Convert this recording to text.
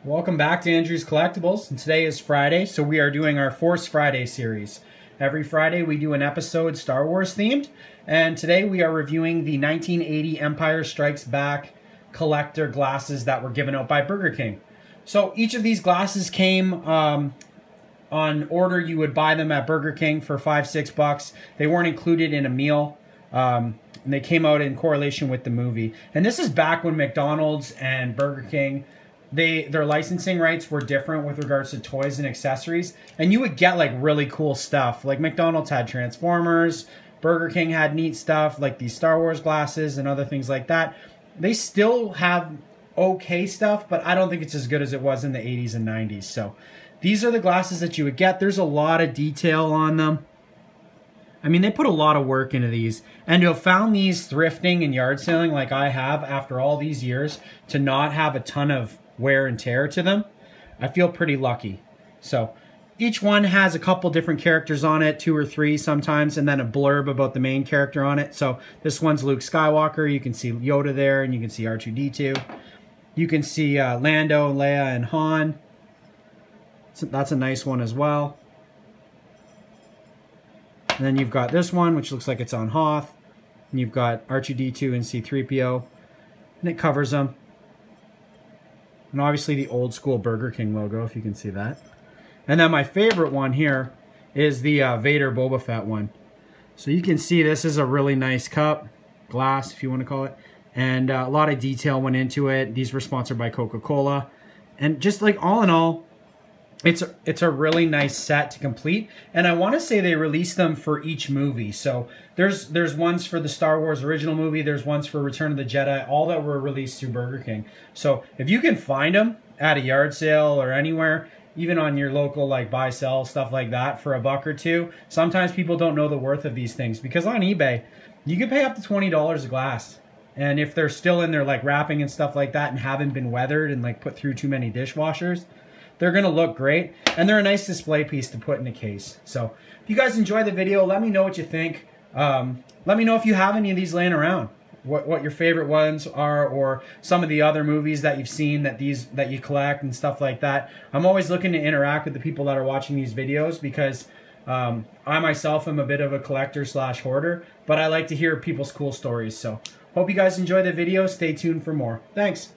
Welcome back to Andrew's Collectibles, and today is Friday, so we are doing our Force Friday series. Every Friday we do an episode Star Wars themed, and today we are reviewing the 1980 Empire Strikes Back collector glasses that were given out by Burger King. So each of these glasses came on order. You would buy them at Burger King for $5-6. They weren't included in a meal. And they came out in correlation with the movie. And this is back when McDonald's and Burger King, their licensing rights were different with regards to toys and accessories, and you would get like really cool stuff. Like McDonald's had Transformers, Burger King had neat stuff like these Star Wars glasses and other things like that. They still have okay stuff, but I don't think it's as good as it was in the 80s and 90s. So these are the glasses that you would get. There's a lot of detail on them. I mean, they put a lot of work into these, and to have found these thrifting and yard selling like I have after all these years, to not have a ton of wear and tear to them, I feel pretty lucky. So each one has a couple different characters on it, 2 or 3 sometimes, and then a blurb about the main character on it. So this one's Luke Skywalker. You can see Yoda there, and you can see R2-D2. You can see Lando, Leia, and Han. So that's a nice one as well. And then you've got this one, which looks like it's on Hoth. And you've got R2-D2 and C-3PO. And it covers them. And obviously the old school Burger King logo, if you can see that. And then my favorite one here is the Vader Boba Fett one. So you can see this is a really nice cup, glass if you want to call it. And a lot of detail went into it. These were sponsored by Coca-Cola. And just like all in all, it's a really nice set to complete, and I want to say they released them for each movie. So there's ones for the Star Wars original movie, there's ones for Return of the Jedi, all that were released through Burger King. So if you can find them at a yard sale or anywhere, even on your local like buy sell stuff like that for $1 or $2, sometimes people don't know the worth of these things, because on eBay you can pay up to $20 a glass. And if they're still in their like wrapping and stuff like that and haven't been weathered and like put through too many dishwashers, they're going to look great, and they're a nice display piece to put in a case. So if you guys enjoyed the video, let me know what you think. Let me know if you have any of these laying around, what your favorite ones are, or some of the other movies that you've seen that you collect and stuff like that. I'm always looking to interact with the people that are watching these videos, because I myself am a bit of a collector / hoarder, but I like to hear people's cool stories. So hope you guys enjoy the video. Stay tuned for more. Thanks.